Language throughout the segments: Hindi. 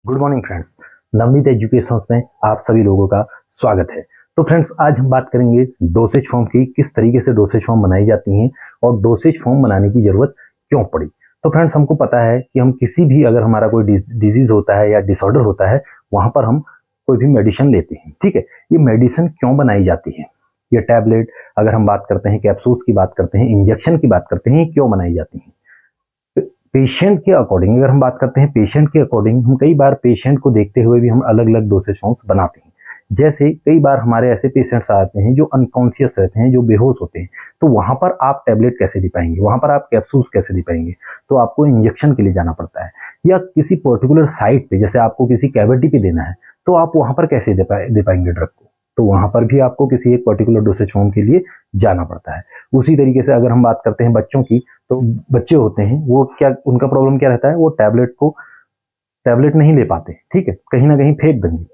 Good morning friends. Navneet educations में आप सभी लोगों का स्वागत है। तो फ्रेंड्स, आज हम बात करेंगे डोसेज फॉर्म की, किस तरीके से डोसेज फॉर्म बनाई जाती हैं और डोसेज फॉर्म बनाने की जरूरत क्यों पड़ी। तो फ्रेंड्स, हमको पता है कि हम किसी भी अगर हमारा कोई डिजीज होता है या डिसऑर्डर होता है, वहां पर हम कोई भी मेडिसिन लेते हैं। ठीक है, ये मेडिसिन क्यों बनाई जाती है, ये टैबलेट अगर हम बात करते हैं, कैप्सूल्स की बात करते हैं, इंजेक्शन की बात करते हैं, ये क्यों बनाई जाती है। पेशेंट के अकॉर्डिंग अगर हम बात करते हैं, पेशेंट के अकॉर्डिंग हम कई बार पेशेंट को देखते हुए भी हम अलग अलग डोसेज फॉर्म्स बनाते हैं। जैसे कई बार हमारे ऐसे पेशेंट्स आते हैं जो अनकॉन्शियस रहते हैं, जो बेहोश होते हैं, तो वहां पर आप टैबलेट कैसे दे पाएंगे, वहां पर आप कैप्सूल्स कैसे दे पाएंगे। तो आपको इंजेक्शन के लिए जाना पड़ता है, या किसी पर्टिकुलर साइट पे, जैसे आपको किसी कैविटी पे देना है, तो आप वहां पर कैसे दे पाएंगे ड्रग को। तो वहां पर भी आपको किसी एक पर्टिकुलर डोसेज फॉर्म के लिए जाना पड़ता है। उसी तरीके से अगर हम बात करते हैं बच्चों की, तो बच्चे होते हैं वो क्या, उनका प्रॉब्लम क्या रहता है, वो टैबलेट नहीं ले पाते। ठीक है, कहीं ना कहीं फेंक देंगे।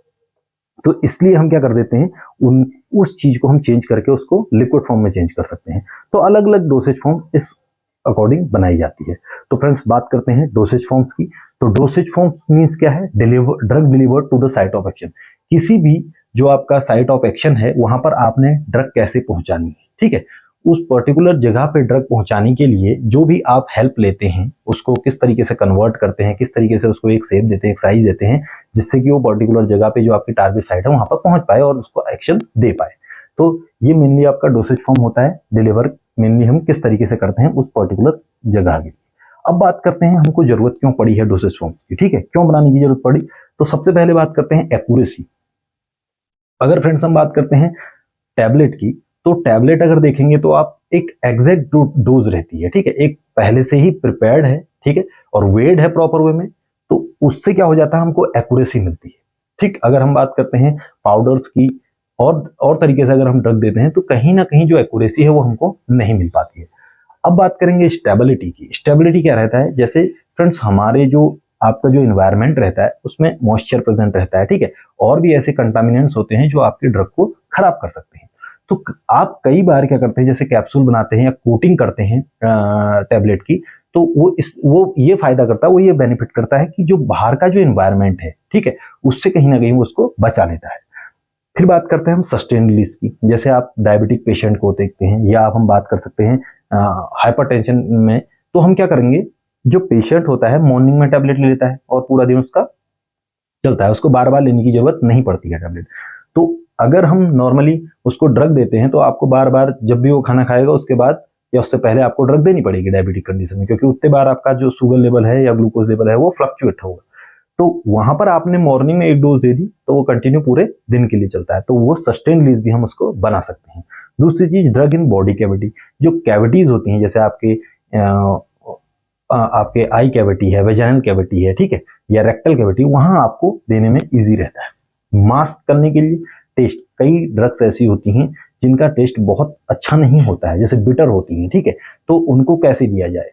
तो इसलिए हम क्या कर देते हैं, उस चीज को हम चेंज करके उसको लिक्विड फॉर्म में चेंज कर सकते हैं। तो अलग अलग डोसेज फॉर्म्स इस अकॉर्डिंग बनाई जाती है। तो फ्रेंड्स, बात करते हैं डोसेज फॉर्म्स की। तो डोसेज फॉर्म मीन्स क्या है, drug delivered to the site of action. किसी भी जो आपका साइट ऑफ एक्शन है, वहां पर आपने ड्रग कैसे पहुंचानी है। ठीक है, उस पर्टिकुलर जगह पे ड्रग पहुंचाने के लिए जो भी आप हेल्प लेते हैं, उसको किस तरीके से कन्वर्ट करते हैं, किस तरीके से उसको एक शेप देते हैं, एक साइज देते हैं, जिससे कि वो पर्टिकुलर जगह पे जो आपकी टारगेट साइट है वहां पर पहुंच पाए और उसको एक्शन दे पाए। तो ये मेनली आपका डोसेज फॉर्म होता है। डिलीवर मेनली हम किस तरीके से करते हैं उस पर्टिकुलर जगह की। अब बात करते हैं हमको जरूरत क्यों पड़ी है डोसेज फॉर्म्स की। ठीक है, क्यों बनाने की जरूरत पड़ी। तो सबसे पहले बात करते हैं एक्यूरेसी। अगर फ्रेंड्स हम बात करते हैं टैबलेट की, तो टैबलेट अगर देखेंगे तो आप एक एग्जैक्ट डोज रहती है। ठीक है, एक पहले से ही प्रिपेयर्ड है, ठीक है, और वेड है प्रॉपर वे में, तो उससे क्या हो जाता है, हमको एक्यूरेसी मिलती है। ठीक, अगर हम बात करते हैं पाउडर्स की और तरीके से अगर हम ड्रग देते हैं, तो कहीं ना कहीं जो एक्यूरेसी है वो हमको नहीं मिल पाती है। अब बात करेंगे स्टेबिलिटी की। स्टेबिलिटी क्या रहता है, जैसे फ्रेंड्स हमारे जो आपका जो इन्वायरमेंट रहता है उसमें मॉइस्चर प्रेजेंट रहता है। ठीक है, और भी ऐसे कंटामिनेंट्स होते हैं जो आपके ड्रग को खराब कर सकते हैं। तो आप कई बार क्या करते हैं, जैसे कैप्सूल बनाते हैं या कोटिंग करते हैं टैबलेट की, तो वो ये फायदा करता है, वो ये बेनिफिट करता है कि जो बाहर का जो इन्वायरमेंट है, ठीक है, उससे कहीं ना कहीं वो उसको बचा लेता है। फिर बात करते हैं हम सस्टेन रिलीज की। जैसे आप डायबिटिक पेशेंट को देखते हैं, या आप हम बात कर सकते हैं हाइपरटेंशन में, तो हम क्या करेंगे, जो पेशेंट होता है मॉर्निंग में टैबलेट ले लेता है और पूरा दिन उसका चलता है, उसको बार बार लेने की जरूरत नहीं पड़ती है टैबलेट। तो अगर हम नॉर्मली उसको ड्रग देते हैं, तो आपको बार बार जब भी वो खाना खाएगा उसके बाद या उससे पहले आपको ड्रग देनी पड़ेगी डायबिटिक कंडीशन में, क्योंकि उतने बार आपका जो शुगर लेवल है या ग्लूकोज लेवल है वो फ्लक्चुएट होगा। तो वहां पर आपने मॉर्निंग में एक डोज दे दी, तो वो कंटिन्यू पूरे दिन के लिए चलता है, तो वो सस्टेन रिलीज भी हम उसको बना सकते हैं। दूसरी चीज, ड्रग इन बॉडी कैविटी। जो कैविटीज होती हैं, जैसे आपके आई कैविटी है, वेजाइनल कैविटी है, ठीक है, या रेक्टल कैविटी, वहां आपको देने में इजी रहता है। मास्क करने के लिए टेस्ट, कई ड्रग्स ऐसी होती हैं जिनका टेस्ट बहुत अच्छा नहीं होता है, जैसे बिटर होती हैं, ठीक है, तो उनको कैसे दिया जाए,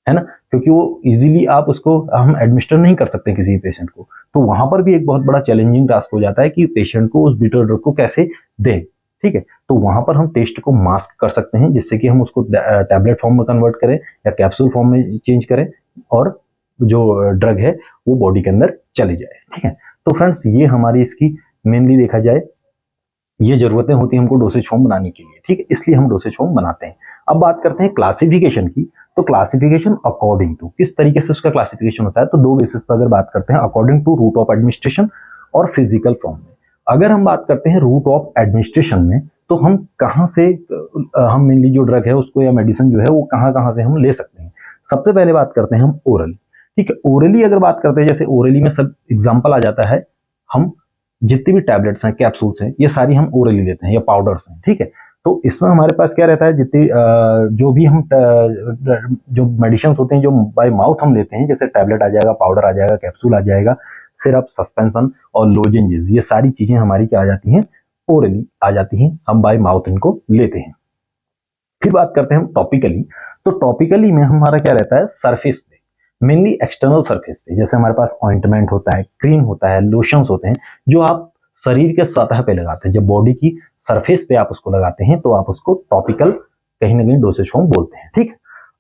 है ना, क्योंकि वो इजीली आप उसको हम एडमिनिस्टर नहीं कर सकते किसी पेशेंट को। तो वहां पर भी एक बहुत बड़ा चैलेंजिंग टास्क हो जाता है कि पेशेंट को उस बिटर ड्रग को कैसे दें। ठीक है, तो वहां पर हम टेस्ट को मास्क कर सकते हैं, जिससे कि हम उसको टैबलेट फॉर्म में कन्वर्ट करें या कैप्सूल फॉर्म में चेंज करें, और जो ड्रग है वो बॉडी के अंदर चली जाए। ठीक है, तो फ्रेंड्स, ये हमारी इसकी मेनली देखा जाए ये जरूरतें होती हैं हमको डोसेज फॉर्म बनाने के लिए। ठीक है, इसलिए हम डोसेज फॉर्म बनाते हैं। अब बात करते हैं क्लासिफिकेशन की। तो क्लासिफिकेशन अकॉर्डिंग टू, किस तरीके से उसका क्लासिफिकेशन होता है, तो दो बेसिस पर अगर बात करते हैं, according to route of administration और फिजिकल फॉर्म में। अगर हम बात करते हैं रूट ऑफ एडमिनिस्ट्रेशन में, तो हम कहाँ से हम मेनली जो ड्रग है उसको या मेडिसिन जो है वो कहाँ कहाँ से हम ले सकते हैं। सबसे पहले बात करते हैं हम ओरली। ठीक है, ओरली अगर बात करते हैं, जैसे ओरली में सब एग्जाम्पल आ जाता है, हम जितनी भी टैबलेट्स हैं, कैप्सूल्स हैं, ये सारी हम ओरली लेते हैं या पाउडर्स हैं। ठीक है, तो इसमें हमारे पास क्या रहता है, जितनी जो भी हम जो मेडिसिन होते हैं जो बाय माउथ हम लेते हैं, जैसे टैबलेट आ जाएगा, पाउडर आ जाएगा, कैप्सूल आ जाएगा, सिरप, सस्पेंशन और लोजेंजेस, ये सारी चीजें हमारी क्या आ जाती हैं, ओरली आ जाती हैं, हम बाय माउथ इनको लेते हैं। फिर बात करते हैं हम टॉपिकली। तो टॉपिकली में हमारा क्या रहता है, सरफेस पे, मेनली एक्सटर्नल सरफेस पे, जैसे हमारे पास ऑइंटमेंट होता है, क्रीम होता है, लोशंस होते हैं, जो आप शरीर के सतह पे लगाते हैं, जब बॉडी की सरफेस पे आप उसको लगाते हैं, तो आप उसको टॉपिकल कहीं ना कहीं डोसेज फॉर्म बोलते हैं। ठीक,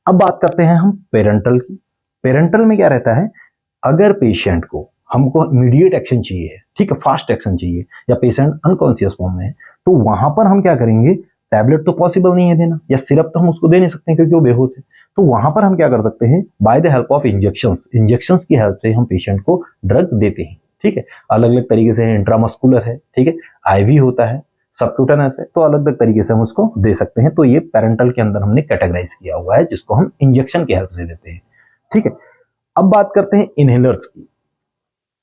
अब बात करते हैं हम पेरेंटल की। पेरेंटल में क्या रहता है, अगर पेशेंट को हमको इमीडिएट एक्शन चाहिए, ठीक है, फास्ट एक्शन चाहिए, या पेशेंट अनकॉन्शियस फॉर्म में है, तो वहां पर हम क्या करेंगे, टैबलेट तो पॉसिबल नहीं है देना, या सिरप तो हम उसको दे नहीं सकते क्योंकि वो बेहोश है, तो वहां पर हम क्या कर सकते हैं, by the help of injections की हेल्प से हम पेशेंट को ड्रग देते हैं, ठीक है। अलग अलग तरीके से इंट्रामस्कुलर है, ठीक है, आईवी होता है, सबक्यूटेनस है, तो अलग अलग तरीके से हम उसको दे सकते हैं। तो ये पेरेंटल के अंदर हमने कैटेगराइज किया हुआ है, जिसको हम इंजेक्शन की हेल्प से देते हैं, ठीक है। अब बात करते हैं इनहेलर्स की।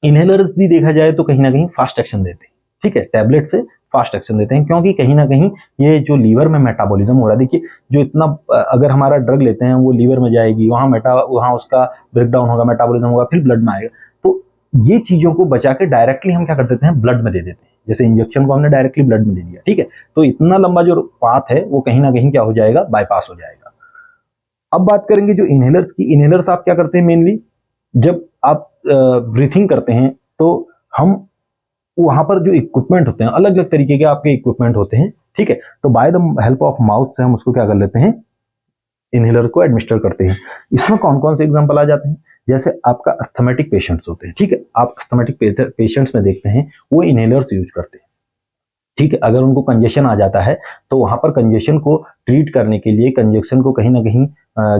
इनहेलर्स भी देखा जाए तो कहीं ना कहीं फास्ट एक्शन देते हैं, ठीक है, टैबलेट से फास्ट एक्शन देते हैं, क्योंकि कहीं ना कहीं ये जो लीवर में मेटाबॉलिज्म हो रहा है, देखिए जो इतना अगर हमारा ड्रग लेते हैं वो लीवर में जाएगी, वहाँ उसका ब्रेकडाउन होगा, मेटाबॉलिज्म होगा, फिर ब्लड में आएगा, तो ये चीजों को बचा के डायरेक्टली हम क्या कर देते हैं, ब्लड में दे देते हैं। जैसे इंजेक्शन को हमने डायरेक्टली ब्लड में दे दिया, ठीक है, तो इतना लंबा जो पाथ है वो कहीं ना कहीं क्या हो जाएगा, बाईपास हो जाएगा। अब बात करेंगे जो इनहेलर्स की। इनहेलर्स आप क्या करते हैं, मेनली जब आप ब्रीथिंग करते हैं तो हम वहां पर जो इक्विपमेंट होते हैं, अलग अलग तरीके के आपके इक्विपमेंट होते हैं, ठीक है, तो by the help of mouth से हम उसको क्या कर लेते हैं, इनहेलर को एडमिनिस्टर करते हैं। इसमें कौन कौन से एग्जांपल आ जाते हैं, जैसे आपका अस्थमेटिक पेशेंट्स होते हैं, ठीक है, आप अस्थमेटिक पेशेंट्स में देखते हैं वो इनहेलर्स यूज करते हैं, ठीक है। अगर उनको कंजेशन आ जाता है तो वहां पर कंजेशन को ट्रीट करने के लिए, कंजेशन को कहीं ना कहीं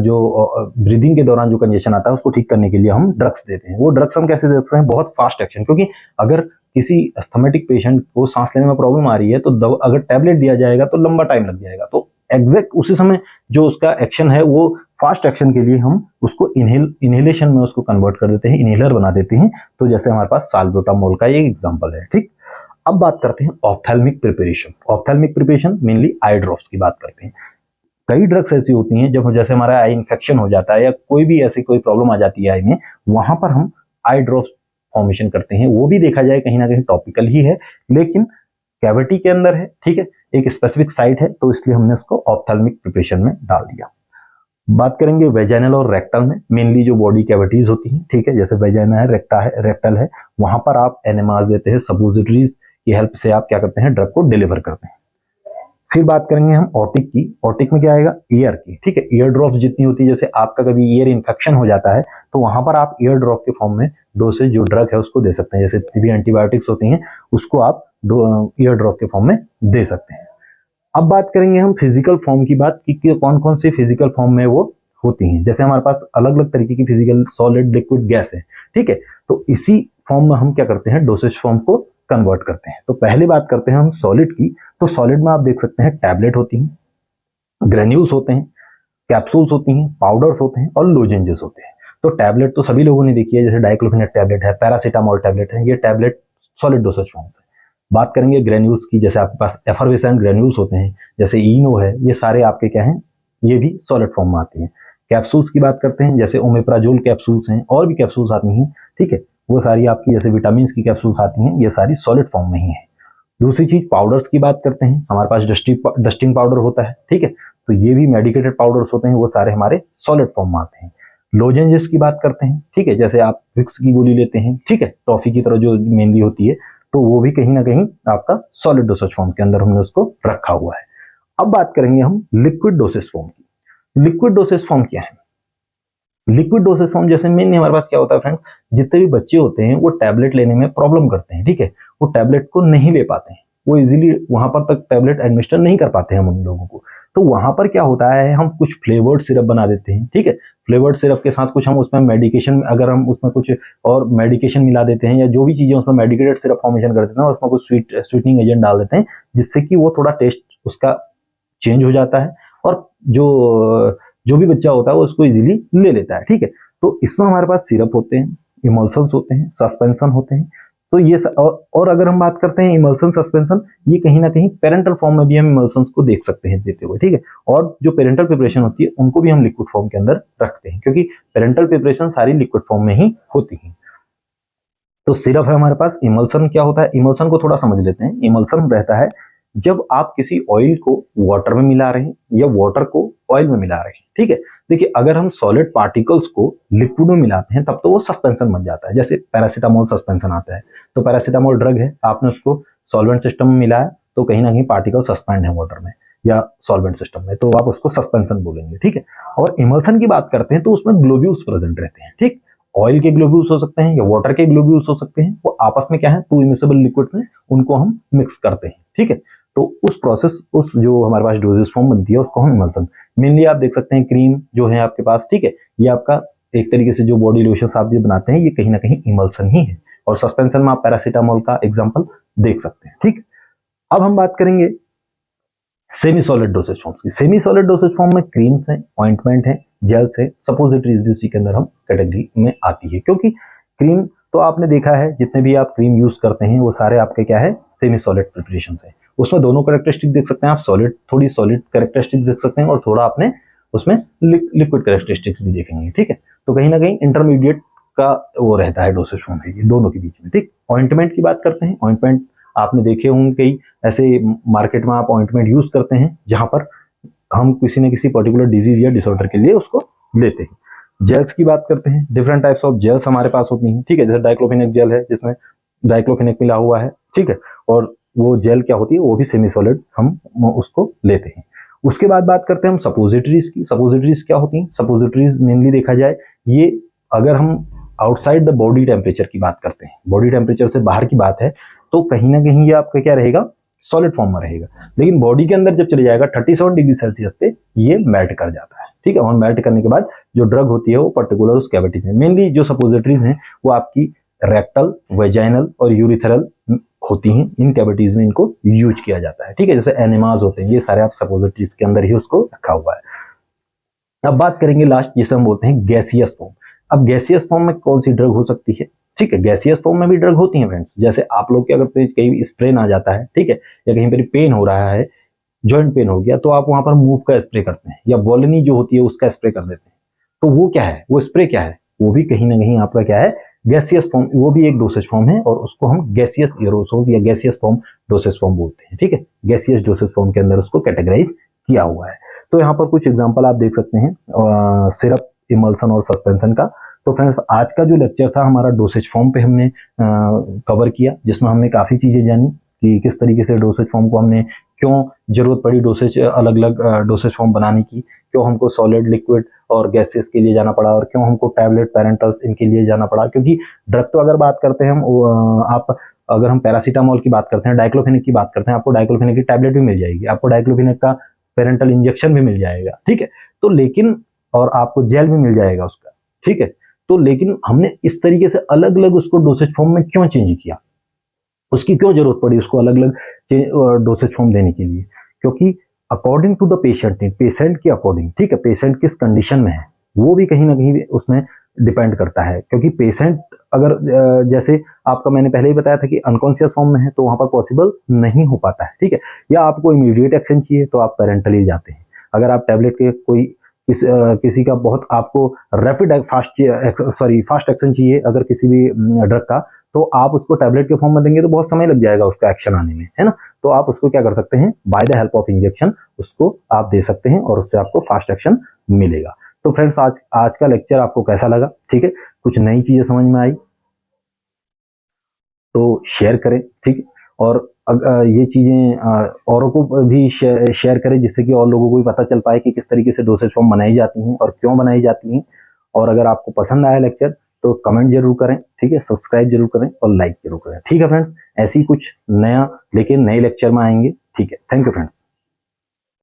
जो ब्रीदिंग के दौरान जो कंजेशन आता है उसको ठीक करने के लिए हम ड्रग्स देते हैं। वो ड्रग्स हम कैसे देते हैं, बहुत फास्ट एक्शन, क्योंकि अगर किसी अस्थमेटिक पेशेंट को सांस लेने में प्रॉब्लम आ रही है तो अगर टैबलेट दिया जाएगा तो लंबा टाइम लग जाएगा, तो एग्जैक्ट उसी समय जो उसका एक्शन है वो फास्ट एक्शन के लिए हम उसको इनहेलेशन में उसको कन्वर्ट कर देते हैं, इनहेलर बना देते हैं। तो जैसे हमारे पास साल्ब्यूटामोल का ये एग्जाम्पल है, ठीक। अब बात करते हैं ophthalmic preparation. Ophthalmic preparation mainly eye drops की बात करते हैं। कई ड्रग्स ऐसी होती हैं जब जैसे हमारा आई इन्फेक्शन हो जाता है या कोई भी ऐसी कोई प्रॉब्लम आ जाती है आई में, वहां पर हम आई ड्रॉप्स फॉर्मेशन करते हैं। वो भी देखा जाए कहीं ना कहीं टॉपिकल ही है, लेकिन कैविटी के अंदर है, ठीक है, एक स्पेसिफिक साइट है, तो इसलिए हमने उसको ऑप्थेल्मिक प्रिपरेशन में डाल दिया। बात करेंगे वेजाइनल और रेक्टल में। मेनली जो बॉडी कैविटीज होती हैं, ठीक है, जैसे वेजाइना है, रेक्टल है, वहां पर आप एनएमआर देते हैं, सपोजिटरीज की हेल्प से आप क्या करते हैं, ड्रग को डिलीवर करते हैं। फिर बात करेंगे हम ऑटिक की। ऑटिक में क्या आएगा, ईयर की, ठीक है, ईयर ड्रॉप जितनी होती है, जैसे आपका कभी ईयर इन्फेक्शन हो जाता है तो वहां पर आप ईयर ड्रॉप के फॉर्म में डोसेज जो ड्रग है उसको दे सकते हैं। जैसे भी एंटीबायोटिक्स होती हैं उसको आप ईयर ड्रॉप के फॉर्म में दे सकते हैं। अब बात करेंगे हम फिजिकल फॉर्म की बात कि कौन कौन सी फिजिकल फॉर्म में वो होती हैं। जैसे हमारे पास अलग अलग तरीके की फिजिकल, सॉलिड, लिक्विड, गैस है, ठीक है, तो इसी फॉर्म में हम क्या करते हैं, डोसेज फॉर्म को कन्वर्ट करते हैं। तो पहली बात करते हैं हम सॉलिड की। तो सॉलिड में आप देख सकते हैं टैबलेट होती हैं, ग्रेन्यूल्स होते हैं, कैप्सूल्स होती हैं, पाउडर्स होते हैं और लोजेंजेस होते हैं। तो टैबलेट तो सभी लोगों ने देखी है, जैसे डाइक्लोफिनेक टैबलेट है, पैरासीटामोल टैबलेट है, ये टैबलेट सॉलिड डोसेज फॉर्म है। बात करेंगे ग्रेन्यूल्स की, जैसे आपके पास एफरवेसेंट ग्रेन्यूल्स होते हैं, जैसे इनो है, ये सारे आपके क्या हैं, ये भी सॉलिड फॉर्म में आते हैं। कैप्सूल्स की बात करते हैं, जैसे ओमेप्राजोल कैप्सूल्स हैं, और भी कैप्सूल्स आती हैं, ठीक है, वो सारी आपकी जैसे विटामिन की कैप्सूल्स आती हैं, ये सारी सॉलिड फॉर्म में ही है। दूसरी चीज पाउडर्स की बात करते हैं, हमारे पास डस्टिंग पाउडर होता है, ठीक है, तो ये भी मेडिकेटेड पाउडर्स होते हैं, वो सारे हमारे सॉलिड फॉर्म में आते हैं। लोजेंजेस की बात करते हैं, ठीक है, जैसे आप विक्स की गोली लेते हैं, ठीक है, टॉफी की तरह जो मेनली होती है, तो वो भी कहीं ना कहीं आपका सॉलिड डोसेज फॉर्म के अंदर हमने उसको रखा हुआ है। अब बात करेंगे हम लिक्विड डोसेज फॉर्म की। लिक्विड डोसेज फॉर्म क्या है, लिक्विड डोसेज फॉर्म जैसे मेनली हमारे पास क्या होता है फ्रेंड्स, जितने भी बच्चे होते हैं वो टैबलेट लेने में प्रॉब्लम करते हैं, ठीक है, वो टैबलेट को नहीं ले पाते हैं, वो इजीली वहां पर तक टैबलेट एडमिनिस्टर नहीं कर पाते हैं हम उन लोगों को। तो वहां पर क्या होता है, हम कुछ फ्लेवर्ड सिरप बना देते हैं, ठीक है, फ्लेवर्ड सिरप के साथ कुछ हम उसमें मेडिकेशन, अगर हम उसमें कुछ और मेडिकेशन मिला देते हैं या जो भी चीजें उसमें मेडिकेटेड सिरप फॉर्मेशन कर देते हैं, उसमें कुछ स्वीटनिंग एजेंट डाल देते हैं, जिससे कि वो थोड़ा टेस्ट उसका चेंज हो जाता है और जो भी बच्चा होता है वो उसको इजीली ले लेता है, ठीक है। तो इसमें हमारे पास सिरप होते हैं, इमल्सन्स होते हैं, सस्पेंशन होते हैं। तो ये और अगर हम बात करते हैं इमल्सन, सस्पेंशन, ये कहीं ना कहीं पेरेंटल फॉर्म में भी हम इमल्सन्स को देख सकते हैं देते हुए, ठीक है। और जो पेरेंटल प्रिपरेशन होती है उनको भी हम लिक्विड फॉर्म के अंदर रखते हैं, क्योंकि पेरेंटल प्रिपरेशन सारी लिक्विड फॉर्म में ही होती है। तो सिरप है हमारे पास। इमल्सन क्या होता है, इमल्सन को थोड़ा समझ लेते हैं। इमल्सन रहता है जब आप किसी ऑयल को वाटर में मिला रहे हैं या वाटर को ऑयल में मिला रहे हैं, ठीक है। देखिए अगर हम सॉलिड पार्टिकल्स को लिक्विड में मिलाते हैं तब तो वो सस्पेंशन बन जाता है। जैसे पैरासीटामोल सस्पेंशन आता है, तो पैरासीटामोल ड्रग है, आपने उसको सॉल्वेंट सिस्टम में मिलाया तो कहीं ना कहीं पार्टिकल सस्पेंड है वाटर में या सॉल्वेंट सिस्टम में, तो आप उसको सस्पेंशन बोलेंगे, ठीक है। और इमल्सन की बात करते हैं तो उसमें ग्लोब्यूल्स प्रेजेंट रहते हैं, ठीक। ऑयल के ग्लोब्यूल्स हो सकते हैं या वाटर के ग्लोब्यूल्स हो सकते हैं, वो आपस में क्या है, टू इमिसिबल लिक्विड्स हैं, उनको हम मिक्स करते हैं। ठीक है, तो उस प्रोसेस, उस जो हमारे पास डोसेज फॉर्म बनती है उसको हम इमल्सन, मेनली आप देख सकते हैं क्रीम जो है आपके पास, ठीक है, ये आपका एक तरीके से जो बॉडी लोशन आप जो बनाते हैं ये कहीं ना कहीं इमल्सन ही है। और सस्पेंशन में आप पैरासीटामोल का एग्जांपल देख सकते हैं। ठीक, अब हम बात करेंगे सेमी सॉलिड डोसेज फॉर्म्स की। सेमी सॉलिड डोसेज फॉर्म में क्रीम्स हैं, ऑइंटमेंट है, जेल्स है, सपोजिटरीज भी उसी के अंदर हम कैटेगरी में आती है, क्योंकि क्रीम तो आपने देखा है जितने भी आप क्रीम यूज करते हैं वो सारे आपके क्या है, सेमी सॉलिड प्रिपरेशन है। उसमें दोनों कैरेक्टरिस्टिक देख सकते हैं आप, सॉलिड, थोड़ी सॉलिड कैरेक्टरिस्टिक्स देख सकते हैं और थोड़ा आपने उसमें लिक्विड कैरेक्टरिस्टिक्स भी देखेंगे। ठीक है, तो कहीं ना कहीं इंटरमीडिएट का वो रहता है डोसेज फॉर्म है ये दोनों के बीच में। ठीक, ऑइंटमेंट की बात करते हैं। ऑइंटमेंट आपने देखे होंगे कई ऐसे मार्केट में आप ऑइंटमेंट यूज करते हैं जहां पर हम किसी न किसी पर्टिकुलर डिजीज या डिसऑर्डर के लिए उसको लेते हैं। जेल्स की बात करते हैं, डिफरेंट टाइप्स ऑफ जेल्स हमारे पास होती हैं। ठीक है, जैसे डाइक्लोफेनेक जेल है जिसमें डाइक्लोफेनेक मिला हुआ है। ठीक है, और वो जेल क्या होती है, वो भी सेमी सॉलिड हम उसको लेते हैं। उसके बाद बात करते हैं हम सपोजिटरीज की। सपोजिटरीज क्या होती हैं? सपोजिटरीज मेनली देखा जाए, ये अगर हम आउटसाइड द बॉडी टेम्परेचर की बात करते हैं, बॉडी टेम्परेचर से बाहर की बात है, तो कहीं ना कहीं ये आपका क्या रहेगा, सॉलिड फॉर्म में रहेगा। लेकिन बॉडी के अंदर जब चले जाएगा 37 डिग्री सेल्सियस पे ये मेल्ट कर जाता है। ठीक है, और मेल्ट करने के बाद जो ड्रग होती है वो पर्टिकुलर उस कैविटी में, मेनली जो सपोजिटरीज हैं वो आपकी रेक्टल, वेजाइनल और यूरिथरल होती हैं। इन कैविटीज में इनको यूज किया जाता है। ठीक है, जैसे एनिमाज होते हैं, ये सारे आप सपोजिटरीज के अंदर ही उसको रखा हुआ है। अब बात करेंगे लास्ट, जिसे हम बोलते हैं गैसियस फॉर्म। अब गैसियस फॉर्म में कौन सी ड्रग हो सकती है? ठीक है, गैसियस फॉर्म में भी ड्रग होती है फ्रेंड्स। जैसे आप लोग क्या करते हैं, कहीं भी स्प्रेन आ जाता है, ठीक है, या कहीं पर पेन हो रहा है, जॉइंट पेन हो गया, तो आप वहां पर मूव का स्प्रे करते हैं या वोलिनी जो होती है उसका स्प्रे कर देते हैं। तो वो क्या है, वो स्प्रे क्या है, वो भी कहीं ना कहीं आपका क्या है, गैसियस फॉर्म, वो भी एक डोसेज फॉर्म है और उसको हम गैसियस एरोसोल या गैसियस फॉर्म डोसेज फॉर्म बोलते हैं। ठीक है, गैसियस डोसेज फॉर्म के अंदर उसको कैटेगराइज किया हुआ है। तो यहाँ पर कुछ एग्जांपल आप देख सकते हैं सिरप, इमल्सन और सस्पेंशन का। तो फ्रेंड्स, आज का जो लेक्चर था हमारा डोसेज फॉर्म पे हमने कवर किया, जिसमें हमने काफी चीजें जानी कि किस तरीके से डोसेज फॉर्म को हमने, क्यों जरूरत पड़ी डोसेज, अलग अलग डोसेज फॉर्म बनाने की, क्यों हमको सॉलिड, लिक्विड और गैसेस के लिए जाना पड़ा, और क्यों हमको टैबलेट, पैरेंटल्स इनके लिए जाना पड़ा। क्योंकि ड्रग तो अगर बात करते हैं हम, आप अगर हम पैरासीटामोल की बात करते हैं, डाइक्लोफेनेक की बात करते हैं, आपको डाइक्लोफेनेक की टैबलेट भी मिल जाएगी, आपको डाइक्लोफेनेक का पेरेंटल इंजेक्शन भी मिल जाएगा। ठीक है, तो लेकिन, और आपको जेल भी मिल जाएगा उसका। ठीक है, तो लेकिन हमने इस तरीके से अलग अलग उसको डोसेज फॉर्म में क्यों चेंज किया, उसकी क्यों जरूरत पड़ी उसको अलग अलग डोसेज फॉर्म देने के लिए? क्योंकि according to the patient need, patient के अकॉर्डिंग, ठीक है, पेशेंट किस कंडीशन में है वो भी कहीं ना कहीं उसमें डिपेंड करता है। क्योंकि पेशेंट अगर जैसे आपका मैंने पहले ही बताया था कि अनकॉन्शियस फॉर्म में है तो वहां पर पॉसिबल नहीं हो पाता है। ठीक है, या आपको इमीडिएट एक्शन चाहिए तो आप पेरेंटली जाते हैं। अगर आप टैबलेट के कोई किसी का बहुत आपको रैपिड फास्ट एक्शन चाहिए अगर किसी भी ड्रग का, तो आप उसको टैबलेट के फॉर्म में देंगे तो बहुत समय लग जाएगा उसका एक्शन आने में, है ना। तो आप उसको क्या कर सकते हैं, by the help of injection उसको आप दे सकते हैं और उससे आपको फास्ट एक्शन मिलेगा। तो फ्रेंड्स, आज का लेक्चर आपको कैसा लगा? ठीक है, कुछ नई चीजें समझ में आई तो शेयर करें। ठीक है, और ये चीजें औरों को भी शेयर करें, जिससे कि और लोगों को भी पता चल पाए कि किस तरीके से डोसेज फॉर्म बनाई जाती हैं और क्यों बनाई जाती हैं। और अगर आपको पसंद आया लेक्चर तो कमेंट जरूर करें। ठीक है, सब्सक्राइब जरूर करें और लाइक जरूर करें। ठीक है फ्रेंड्स, ऐसी कुछ नया लेकिन नए लेक्चर में आएंगे। ठीक है, थैंक यू फ्रेंड्स।